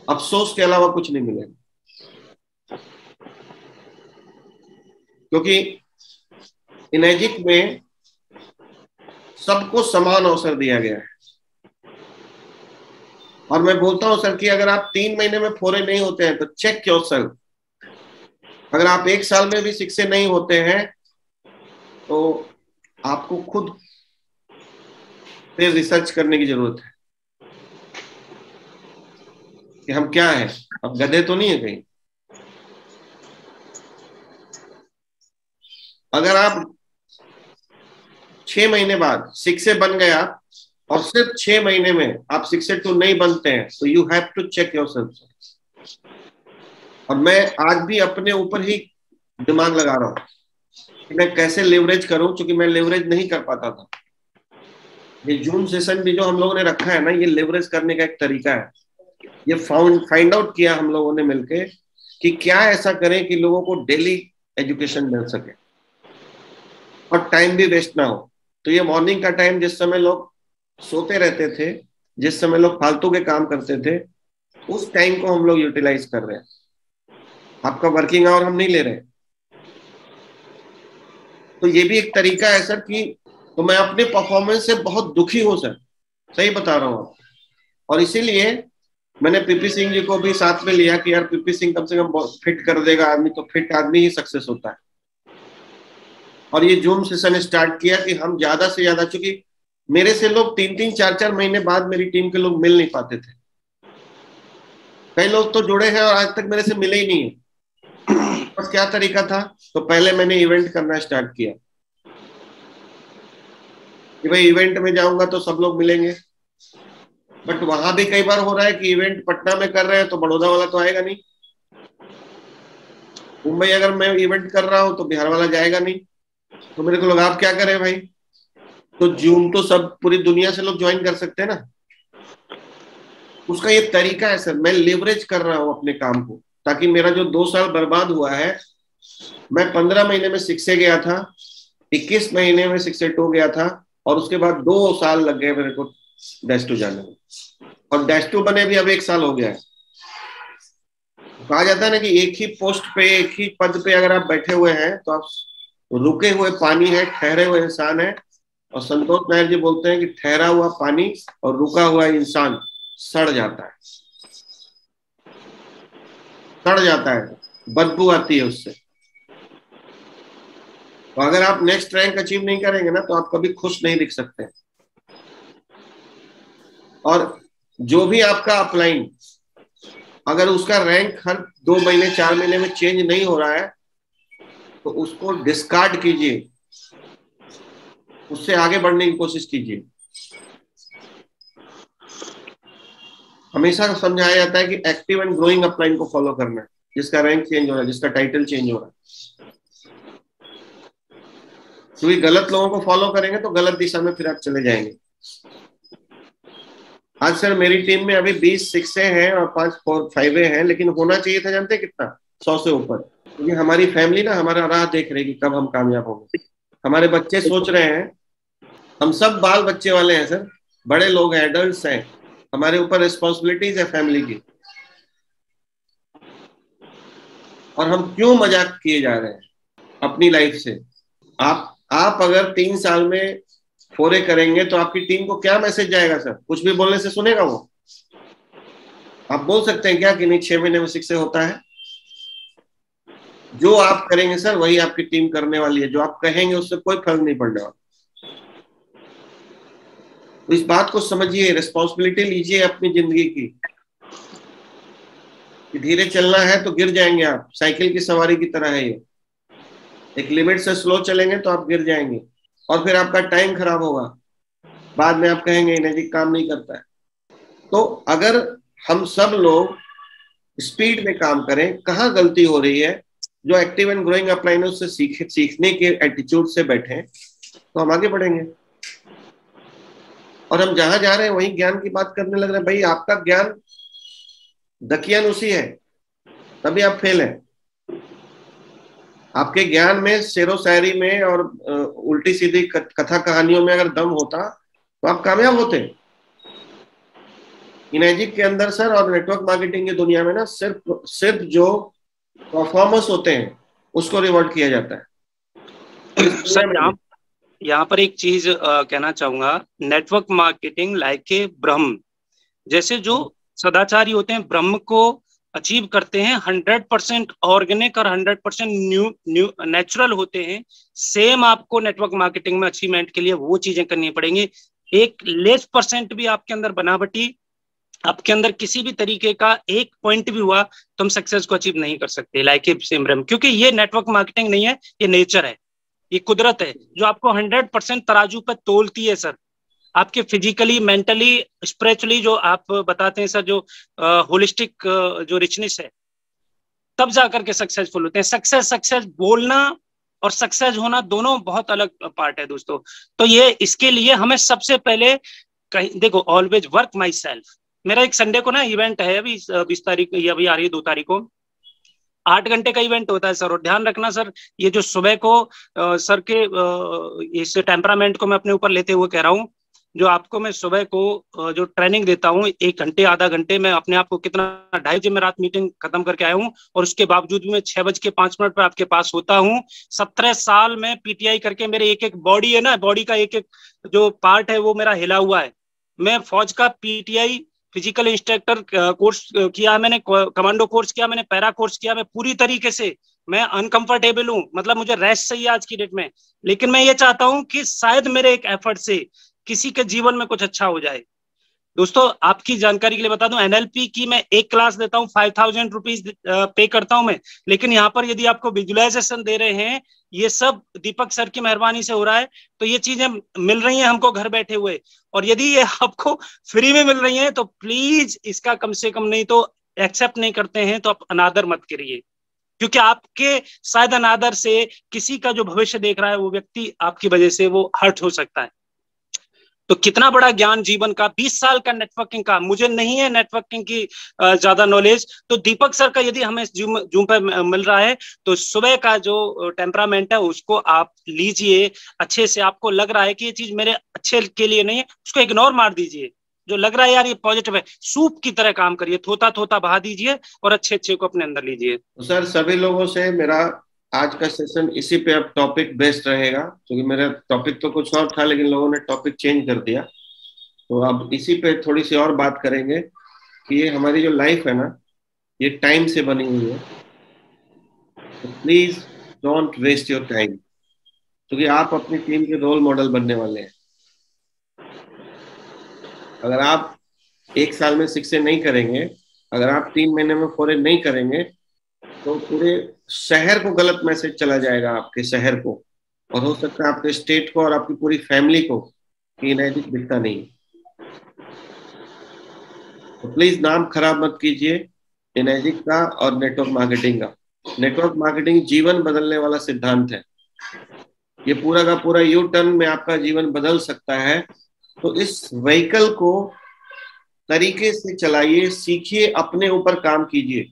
अफसोस के अलावा कुछ नहीं मिलेगा। क्योंकि इनेजिक में सबको समान अवसर दिया गया है। और मैं बोलता हूं सर कि अगर आप 3 महीने में फोरे नहीं होते हैं तो चेक योरसेल्फ। अगर आप 1 साल में भी शिक्षे नहीं होते हैं तो आपको खुद पे रिसर्च करने की जरूरत है कि हम क्या है, अब गधे तो नहीं है कहीं। अगर आप 6 महीने बाद शिक्षे बन गया और सिर्फ 6 महीने में आप शिक्षक नहीं बनते हैं तो you have to check yourself. और मैं आज भी अपने ऊपर ही दिमाग लगा रहा हूं कि मैं कैसे लेवरेज करूं, क्योंकि मैं लेवरेज नहीं कर पाता था। ये जूम सेशन भी जो हम लोगों ने रखा है ना, ये लेवरेज करने का एक तरीका है। ये फाइंड आउट किया हम लोगों ने मिलके कि क्या ऐसा करें कि लोगों को डेली एजुकेशन मिल सके और टाइम भी वेस्ट ना हो। तो ये मॉर्निंग का टाइम, जिस समय लोग सोते रहते थे, जिस समय लोग फालतू के काम करते थे, उस टाइम को हम लोग यूटिलाइज कर रहे हैं। आपका वर्किंग आवर हम नहीं ले रहे। तो ये भी एक तरीका है सर कि, तो मैं अपने परफॉर्मेंस से बहुत दुखी हूं सर, सही बता रहा हूं आपको। और इसीलिए मैंने पीपी सिंह जी को भी साथ में लिया कि यार पीपी सिंह कम से कम फिट कर देगा आदमी, तो फिट आदमी ही सक्सेस होता है। और ये जूम सेशन स्टार्ट किया कि हम ज्यादा से ज्यादा, चूंकि मेरे से लोग 3-3, 4-4 महीने बाद मेरी टीम के लोग मिल नहीं पाते थे। कई लोग तो जुड़े हैं और आज तक मेरे से मिले ही नहीं है। बस क्या तरीका था, तो पहले मैंने इवेंट करना स्टार्ट किया कि भाई इवेंट में जाऊंगा तो सब लोग मिलेंगे। बट वहां भी कई बार हो रहा है कि इवेंट पटना में कर रहे हैं तो बड़ौदा वाला तो आएगा नहीं, मुंबई अगर मैं इवेंट कर रहा हूं तो बिहार वाला जाएगा नहीं। तो मेरे को लगा आप क्या करें भाई, तो जूम तो सब पूरी दुनिया से लोग ज्वाइन कर सकते हैं ना। उसका ये तरीका है सर, मैं लेवरेज कर रहा हूं अपने काम को, ताकि मेरा जो 2 साल बर्बाद हुआ है, मैं 15 महीने में शिक्षे गया था, 21 महीने में शिक्षे 2 गया था, और उसके बाद 2 साल लग गए मेरे को -2 जाने में, और -2 बने भी अब 1 साल हो गया है। कहा जाता है ना कि एक ही पोस्ट पे, एक ही पद पे अगर आप बैठे हुए हैं तो आप रुके हुए पानी है, ठहरे हुए इंसान है। और संतोष नायर जी बोलते हैं कि ठहरा हुआ पानी और रुका हुआ इंसान सड़ जाता है, सड़ जाता है, बदबू आती है उससे। तो अगर आप नेक्स्ट रैंक अचीव नहीं करेंगे ना तो आप कभी खुश नहीं दिख सकते। और जो भी आपका अपलाइन, अगर उसका रैंक हर 2 महीने 4 महीने में चेंज नहीं हो रहा है तो उसको डिस्कार्ड कीजिए, उससे आगे बढ़ने की कोशिश कीजिए। हमेशा समझाया जाता है कि एक्टिव एंड ग्रोइंग अपलाइन को फॉलो करना है, जिसका रैंक चेंज हो रहा है, जिसका टाइटल चेंज हो रहा है। क्योंकि गलत लोगों को फॉलो करेंगे तो गलत दिशा में फिर आप चले जाएंगे। आज सर मेरी टीम में अभी 20 6 हैं और 5 4 5 हैं, लेकिन होना चाहिए था जानते कितना, 100 से ऊपर। क्योंकि हमारी फैमिली ना हमारा राह देख रही है कि कब हम कामयाब होंगे। हमारे बच्चे सोच रहे हैं, हम सब बाल बच्चे वाले हैं सर, बड़े लोग हैं, एडल्ट्स हैं, हमारे ऊपर रिस्पॉन्सिबिलिटीज है फैमिली की, और हम क्यों मजाक किए जा रहे हैं अपनी लाइफ से। आप अगर 3 साल में 4A करेंगे तो आपकी टीम को क्या मैसेज जाएगा सर? कुछ भी बोलने से सुनेगा वो? आप बोल सकते हैं क्या कि नहीं 6 महीने में 6A होता है? जो आप करेंगे सर वही आपकी टीम करने वाली है, जो आप कहेंगे उससे कोई फर्क नहीं पड़ने वाला। तो इस बात को समझिए, रिस्पॉन्सिबिलिटी लीजिए अपनी जिंदगी की। धीरे चलना है तो गिर जाएंगे आप, साइकिल की सवारी की तरह है ये। एक लिमिट से स्लो चलेंगे तो आप गिर जाएंगे और फिर आपका टाइम खराब होगा, बाद में आप कहेंगे नहीं जी काम नहीं करता है। तो अगर हम सब लोग स्पीड में काम करें, कहाँ गलती हो रही है, जो एक्टिव एंड ग्रोइंग अपलाइन उससे सीखने के एटीट्यूड से बैठे तो हम आगे बढ़ेंगे। और हम जहां जा रहे हैं वहीं ज्ञान की बात करने लग रहे हैं। भाई आपका ज्ञान दकियानुसी है, तभी आप फेल हैं। आपके ज्ञान में शेरो शायरी में और उल्टी सीधी कथा कहानियों में अगर दम होता तो आप कामयाब होते। इनर्जिक के अंदर सर और नेटवर्क मार्केटिंग की दुनिया में ना सिर्फ जो परफॉर्मर्स होते हैं उसको रिवॉर्ड किया जाता है। सर यहाँ पर एक चीज कहना चाहूंगा, नेटवर्क मार्केटिंग लाइक ए ब्रह्म, जैसे जो सदाचारी होते हैं ब्रह्म को अचीव करते हैं, 100% ऑर्गेनिक और 100% न्यू नेचुरल होते हैं, सेम आपको नेटवर्क मार्केटिंग में अचीवमेंट के लिए वो चीजें करनी पड़ेंगी। एक लेस % भी आपके अंदर बनावटी, आपके अंदर किसी भी तरीके का एक पॉइंट भी हुआ तो हम सक्सेस को अचीव नहीं कर सकते लाइक ए सेम ब्रह्म। क्योंकि ये नेटवर्क मार्केटिंग नहीं है, ये नेचर है, ये कुदरत है जो आपको 100% तराजू पर तोलती है सर। आपके फिजिकली, मेंटली, स्पिरिचुअली जो आप बताते हैं सर, जो होलिस्टिक जो रिचनेस है, तब जाकर के सक्सेसफुल होते हैं। सक्सेस बोलना और सक्सेस होना दोनों बहुत अलग पार्ट है दोस्तों। तो ये इसके लिए हमें सबसे पहले कहीं देखो, ऑलवेज वर्क माई सेल्फ। मेरा एक संडे को ना इवेंट है, अभी 20 तारीख, ये अभी आ रही है 2 तारीख को, 8 घंटे का इवेंट होता है सर। और ध्यान रखना सर, ये जो सुबह को सर के इस टेम्परामेंट को मैं अपने ऊपर लेते हुए कह रहा हूँ, जो आपको मैं सुबह को जो ट्रेनिंग देता हूँ 1 घंटे आधा घंटे, मैं अपने आप को कितना 2:30 बजे मैं रात मीटिंग खत्म करके आया हूँ और उसके बावजूद भी मैं 6:05 पर आपके पास होता हूँ। 17 साल में पीटीआई करके मेरे एक बॉडी है ना, बॉडी का एक जो पार्ट है वो मेरा हिला हुआ है। मैं फौज का पीटीआई फिजिकल इंस्ट्रक्टर कोर्स किया, मैंने कमांडो कोर्स किया, मैंने पैरा कोर्स किया, मैं पूरी तरीके से मैं अनकंफर्टेबल हूँ, मतलब मुझे रेस्ट चाहिए आज की डेट में। लेकिन मैं ये चाहता हूँ कि शायद मेरे एक एफर्ट से किसी के जीवन में कुछ अच्छा हो जाए। दोस्तों आपकी जानकारी के लिए बता दूं, एनएलपी की मैं एक क्लास देता हूँ, 5000 रुपीज पे करता हूं मैं। लेकिन यहाँ पर यदि आपको विजुअलाइजेशन दे रहे हैं, ये सब दीपक सर की मेहरबानी से हो रहा है, तो ये चीजें मिल रही हैं हमको घर बैठे हुए। और यदि ये आपको फ्री में मिल रही हैं तो प्लीज इसका कम से कम नहीं तो एक्सेप्ट नहीं करते हैं तो आप अनादर मत करिए, क्योंकि आपके शायद अनादर से किसी का जो भविष्य देख रहा है वो व्यक्ति आपकी वजह से वो हर्ट हो सकता है। तो कितना बड़ा ज्ञान जीवन का, 20 साल का नेटवर्किंग का, मुझे नहीं है नेटवर्किंग की ज्यादा नॉलेज, तो दीपक सर का यदि हमें जूम पे मिल रहा है तो सुबह का जो टेम्परामेंट है उसको आप लीजिए अच्छे से। आपको लग रहा है कि ये चीज मेरे अच्छे के लिए नहीं है, उसको इग्नोर मार दीजिए। जो लग रहा है यार ये पॉजिटिव है, सूप की तरह काम करिए, थोता थोता बहा दीजिए और अच्छे अच्छे को अपने अंदर लीजिए। सर सभी लोगों से मेरा आज का सेशन इसी पे अब टॉपिक बेस्ड रहेगा, क्योंकि मेरा टॉपिक तो कुछ और था लेकिन लोगों ने टॉपिक चेंज कर दिया। तो अब इसी पे थोड़ी सी और बात करेंगे कि ये हमारी जो लाइफ है ना, ये टाइम से बनी हुई है। तो please don't waste your time, क्योंकि आप अपनी टीम के रोल मॉडल बनने वाले हैं। अगर आप 1 साल में 6A नहीं करेंगे, अगर आप 3 महीने में 4A नहीं करेंगे, तो पूरे शहर को गलत मैसेज चला जाएगा, आपके शहर को, और हो सकता है आपके स्टेट को और आपकी पूरी फैमिली को कि एनर्जिक दिखता नहीं। तो प्लीज नाम खराब मत कीजिए एनर्जिक का और नेटवर्क मार्केटिंग का। नेटवर्क मार्केटिंग जीवन बदलने वाला सिद्धांत है। ये पूरा का पूरा यू टर्न में आपका जीवन बदल सकता है। तो इस व्हीकल को तरीके से चलाइए, सीखिए, अपने ऊपर काम कीजिए।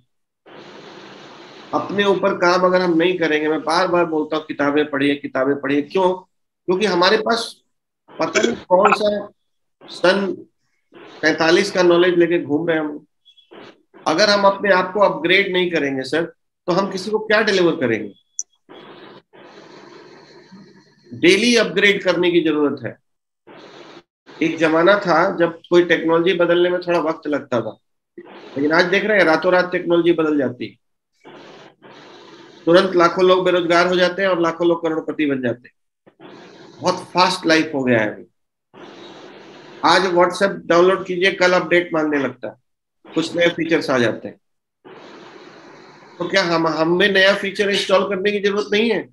अपने ऊपर काम अगर हम नहीं करेंगे, मैं बार बार बोलता हूँ किताबें पढ़िए, किताबें पढ़िए। क्यों? क्योंकि हमारे पास पता नहीं कौन सा सन 45 का नॉलेज लेके घूम रहे हैं हम। अगर हम अपने आप को अपग्रेड नहीं करेंगे सर, तो हम किसी को क्या डिलीवर करेंगे? डेली अपग्रेड करने की जरूरत है। एक जमाना था जब कोई टेक्नोलॉजी बदलने में थोड़ा वक्त लगता था, लेकिन आज देख रहे हैं रातों रात टेक्नोलॉजी बदल जाती है। तुरंत लाखों लोग बेरोजगार हो जाते हैं और लाखों लोग करोड़पति बन जाते हैं। बहुत फास्ट लाइफ हो गया है अभी। आज व्हाट्सएप डाउनलोड कीजिए, कल अपडेट मांगने लगता है, कुछ नए फीचर्स आ जाते हैं। तो क्या हमें नया फीचर इंस्टॉल करने की जरूरत नहीं है?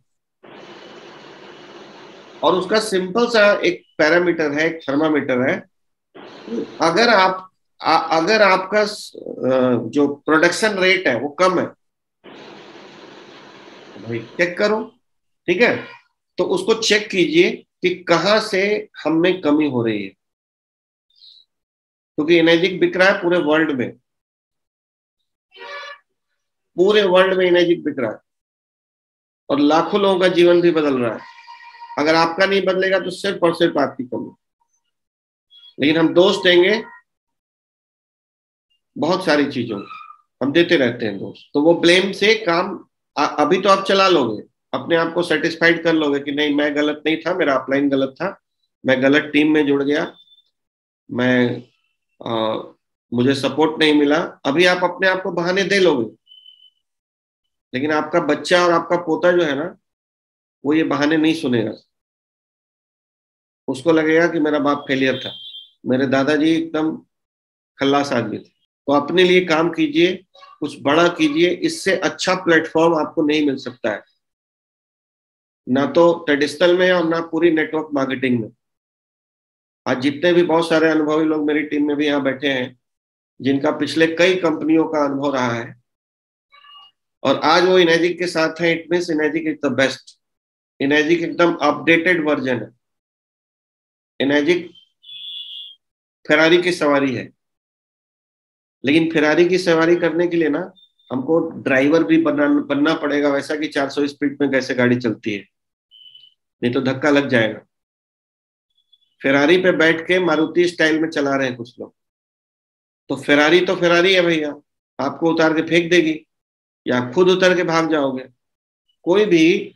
और उसका सिंपल सा एक पैरामीटर है, एक थर्मामीटर है। अगर आपका जो प्रोडक्शन रेट है वो कम है, तो भाई चेक करो, ठीक है? तो उसको चेक कीजिए कि कहां से हम में कमी हो रही है। क्योंकि एनर्जिक बिक रहा है पूरे वर्ल्ड में, पूरे वर्ल्ड में एनर्जिक बिक रहा है और लाखों लोगों का जीवन भी बदल रहा है। अगर आपका नहीं बदलेगा तो सिर्फ और सिर्फ आपकी कमी। लेकिन हम दोष देंगे बहुत सारी चीजों, हम देते रहते हैं दोष। तो वो ब्लेम से काम अभी तो आप चला लोगे, अपने आप को सेटिस्फाइड कर लोगे कि नहीं, मैं गलत नहीं था, मेरा अपलाइन गलत था, मैं गलत टीम में जुड़ गया, मुझे सपोर्ट नहीं मिला। अभी आप अपने आप को बहाने दे लोगे, लेकिन आपका बच्चा और आपका पोता जो है ना, वो ये बहाने नहीं सुनेगा। उसको लगेगा कि मेरा बाप फेलियर था, मेरे दादाजी एकदम खल्लास आदमी थे। तो अपने लिए काम कीजिए, कुछ बड़ा कीजिए। इससे अच्छा प्लेटफॉर्म आपको नहीं मिल सकता है, ना तो ट्रेडिशनल में और ना पूरी नेटवर्क मार्केटिंग में। आज जितने भी बहुत सारे अनुभवी लोग मेरी टीम में भी यहाँ बैठे हैं, जिनका पिछले कई कंपनियों का अनुभव रहा है और आज वो इनर्जिक के साथ है, it means energic is the best. Energic एकदम अपडेटेड वर्जन है। इनर्जिक फेरारी की सवारी है, लेकिन फेरारी की सवारी करने के लिए ना हमको ड्राइवर भी बनना पड़ेगा वैसा कि 400 स्पीड में कैसे गाड़ी चलती है, नहीं तो धक्का लग जाएगा। फेरारी पे बैठ के मारुति स्टाइल में चला रहे हैं कुछ लोग, तो फेरारी है भैया, आपको उतार के फेंक देगी या खुद उतर के भाग जाओगे। कोई भी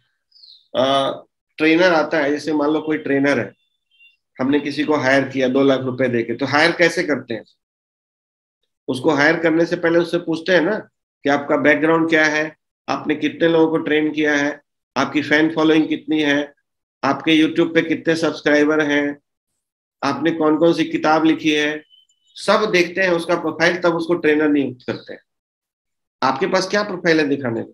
ट्रेनर आता है, जैसे मान लो कोई ट्रेनर है, हमने किसी को हायर किया 2 लाख रुपए देके, तो हायर कैसे करते हैं? उसको हायर करने से पहले उससे पूछते हैं ना कि आपका बैकग्राउंड क्या है, आपने कितने लोगों को ट्रेन किया है, आपकी फैन फॉलोइंग कितनी है, आपके यूट्यूब पे कितने सब्सक्राइबर हैं, आपने कौन कौन सी किताब लिखी है, सब देखते हैं उसका प्रोफाइल, तब उसको ट्रेनर नियुक्त करते हैं। आपके पास क्या प्रोफाइल है दिखाने में?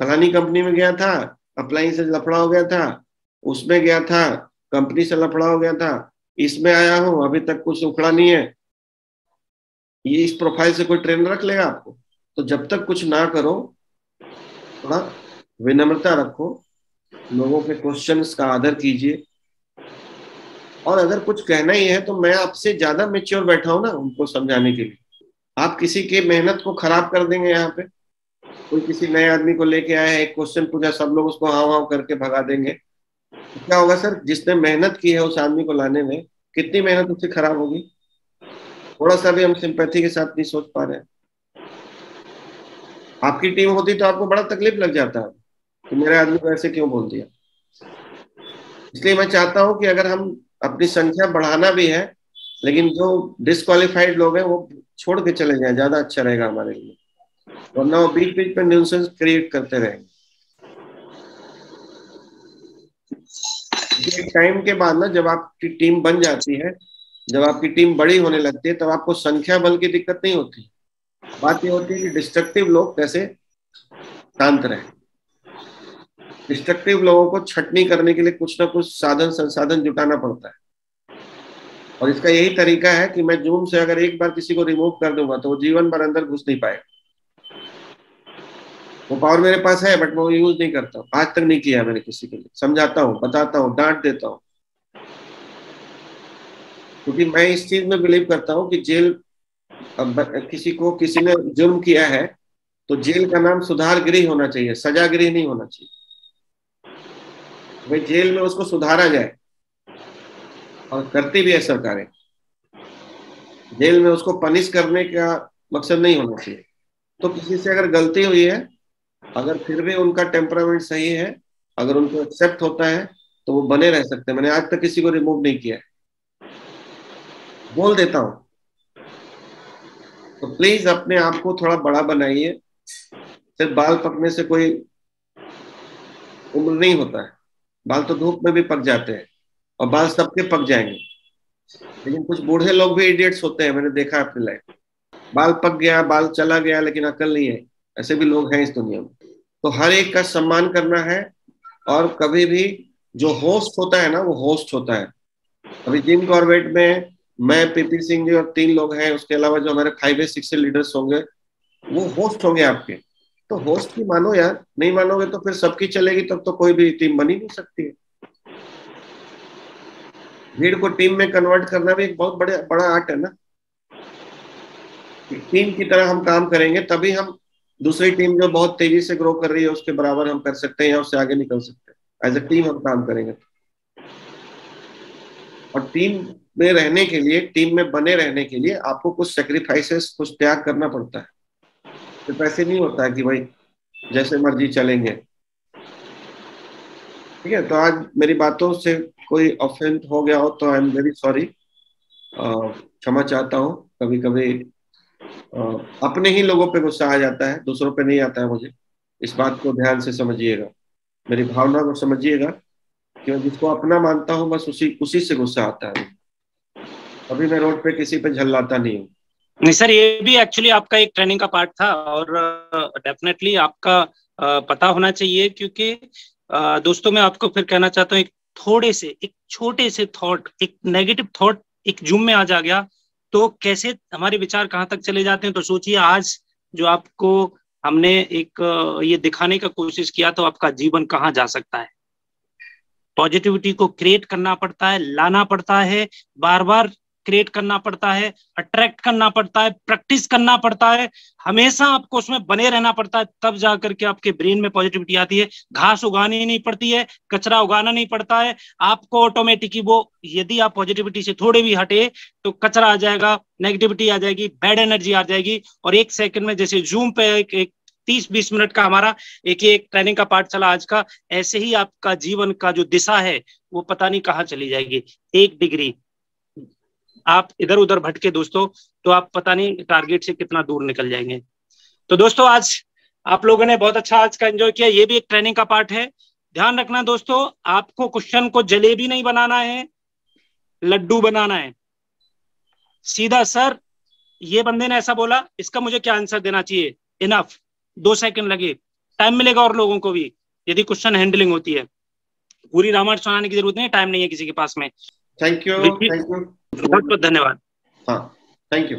फलानी कंपनी में गया था, अप्लाइंस से लफड़ा हो गया था, उसमें गया था, कंपनी से लफड़ा हो गया था, इसमें आया हूं, अभी तक कुछ उखड़ा नहीं है। ये इस प्रोफाइल से कोई ट्रेनर रख लेगा आपको? तो जब तक कुछ ना करो, थोड़ा विनम्रता रखो, लोगों के क्वेश्चंस का आदर कीजिए। और अगर कुछ कहना ही है तो मैं आपसे ज्यादा मेच्योर बैठा हूं ना उनको समझाने के लिए। आप किसी के मेहनत को खराब कर देंगे। यहाँ पे कोई किसी नए आदमी को लेके आया है, एक क्वेश्चन पूछा, सब लोग उसको हाव हाव करके भगा देंगे, तो क्या होगा सर? जिसने मेहनत की है उस आदमी को लाने में, कितनी मेहनत उससे खराब होगी। थोड़ा सा भी हम सिंपैथी के साथ नहीं सोच पा रहे हैं। आपकी टीम होती तो आपको बड़ा तकलीफ लग जाता है कि मेरे आदमी को ऐसे क्यों बोल दिया। इसलिए मैं चाहता हूं कि अगर हम अपनी संख्या बढ़ाना भी है, लेकिन जो डिस्क्वालिफाइड लोग हैं वो छोड़ के चले जाएं, ज्यादा अच्छा रहेगा हमारे लिए, वरना वो बीच बीच में न्यूसेंस क्रिएट करते रहेंगे। एक टाइम के बाद ना, जब आपकी टीम बन जाती है, जब आपकी टीम बड़ी होने लगती है, तब आपको संख्या बल की दिक्कत नहीं होती। बात ये होती है कि डिस्ट्रक्टिव लोग कैसे शांत रहे। डिस्ट्रक्टिव लोगों को छटनी करने के लिए कुछ ना कुछ साधन संसाधन जुटाना पड़ता है, और इसका यही तरीका है कि मैं जूम से अगर एक बार किसी को रिमूव कर दूंगा तो वो जीवन भर अंदर घुस नहीं पाएगा। वो पावर मेरे पास है, बट मैं वो यूज नहीं करता हूँ, आज तक नहीं किया मैंने किसी के लिए। समझाता हूँ, बताता हूँ, डांट देता हूँ, क्योंकि मैं इस चीज में बिलीव करता हूँ कि जेल, किसी ने जुर्म किया है तो जेल का नाम सुधार गृह होना चाहिए, सजा गृह नहीं होना चाहिए। भाई जेल में उसको सुधारा जाए, और करती भी है सरकारें। जेल में उसको पनिश करने का मकसद नहीं होना चाहिए। तो किसी से अगर गलती हुई है, अगर फिर भी उनका टेम्परामेंट सही है, अगर उनको एक्सेप्ट होता है, तो वो बने रह सकते हैं। मैंने आज तक किसी को रिमूव नहीं किया है, बोल देता हूँ। तो प्लीज अपने आप को थोड़ा बड़ा बनाइए। सिर्फ बाल पकने से कोई उम्र नहीं होता है, बाल तो धूप में भी पक जाते हैं, और बाल सबके पक जाएंगे। लेकिन कुछ बूढ़े लोग भी इडियट्स होते हैं, मैंने देखा है अपनी लाइफ। बाल पक गया, बाल चला गया, लेकिन अकल नहीं है। ऐसे भी लोग हैं इस दुनिया में। तो हर एक का सम्मान करना है, और कभी भी जो होस्ट होता है ना, वो होस्ट होता है। अभी जिम कॉर्बेट में मैं, पीपी सिंह जी और 3 लोग हैं, उसके अलावा जो हमारे 5 या 6 लीडर्स होंगे, वो होस्ट होंगे आपके। तो होस्ट की मानो यार, नहीं मानोगे तो फिर सबकी चलेगी, तब तो कोई भी टीम बनी नहीं सकती है। भीड़ को टीम में कन्वर्ट करना भी एक बहुत बड़ा आर्ट है ना। टीम की तरह हम काम करेंगे, तभी हम दूसरी टीम जो बहुत तेजी से ग्रो कर रही है उसके बराबर हम कर सकते हैं, या उससे आगे निकल सकते हैं। एज ए टीम हम काम करेंगे। और टीम में रहने के लिए, टीम में बने रहने के लिए आपको कुछ सेक्रीफाइसेस, कुछ त्याग करना पड़ता है। सिर्फ ऐसे नहीं होता है कि भाई जैसे मर्जी चलेंगे। ठीक है, तो आज मेरी बातों से कोई ऑफेंड हो गया हो तो आई एम वेरी सॉरी, क्षमा चाहता हूँ। कभी कभी अपने ही लोगों पे गुस्सा आ जाता है, दूसरों पे नहीं आता है मुझे। इस बात को ध्यान से समझिएगा, मेरी भावना को समझिएगा, कि मैं जिसको अपना मानता हूँ बस उसी से गुस्सा आता है। अभी मैं रोड पे किसी पे झल्लाता नहीं हूँ। नहीं सर, ये भी एक्चुअली आपका एक ट्रेनिंग का पार्ट था, और डेफिनेटली आपका पता होना चाहिए। क्योंकि दोस्तों, मैं आपको फिर कहना चाहता हूँ, एक छोटे से थॉट, एक नेगेटिव थॉट एक जूम में आ जा गया तो कैसे हमारे विचार कहाँ तक चले जाते हैं। तो सोचिए, आज जो आपको हमने एक ये दिखाने का कोशिश किया, तो आपका जीवन कहाँ जा सकता है। पॉजिटिविटी को क्रिएट करना पड़ता है, लाना पड़ता है, बार बार क्रिएट करना पड़ता है, अट्रैक्ट करना पड़ता है, प्रैक्टिस करना पड़ता है, हमेशा आपको उसमें बने रहना पड़ता है, तब जाकर के आपके ब्रेन में पॉजिटिविटी आती है। घास उगानी नहीं पड़ती है, कचरा उगाना नहीं पड़ता है, आपको ऑटोमेटिकली वो, यदि आप पॉजिटिविटी से थोड़े भी हटे तो कचरा आ जाएगा, नेगेटिविटी आ जाएगी, बैड एनर्जी आ जाएगी, और एक सेकंड में, जैसे जूम पे एक 30-20 मिनट का हमारा एक ट्रेनिंग का पार्ट चला आज का, ऐसे ही आपका जीवन का जो दिशा है वो पता नहीं कहाँ चली जाएगी। 1 डिग्री आप इधर उधर भटके दोस्तों, तो आप पता नहीं टारगेट से कितना दूर निकल जाएंगे। तो दोस्तों, आज आप लोगों ने बहुत अच्छा आज का एंजॉय किया, ये भी एक ट्रेनिंग का पार्ट है। ध्यान रखना दोस्तों, आपको क्वेश्चन को जलेबी नहीं बनाना है, लड्डू बनाना है। सीधा, सर ये बंदे ने ऐसा बोला, इसका मुझे क्या आंसर देना चाहिए, इनफ, 2 सेकंड लगे, टाइम मिलेगा और लोगों को भी, यदि क्वेश्चन हैंडलिंग होती है। पूरी रामायण सुनाने की जरूरत नहीं, टाइम नहीं है किसी के पास में। थैंक यू, बहुत बहुत धन्यवाद। हाँ, थैंक यू।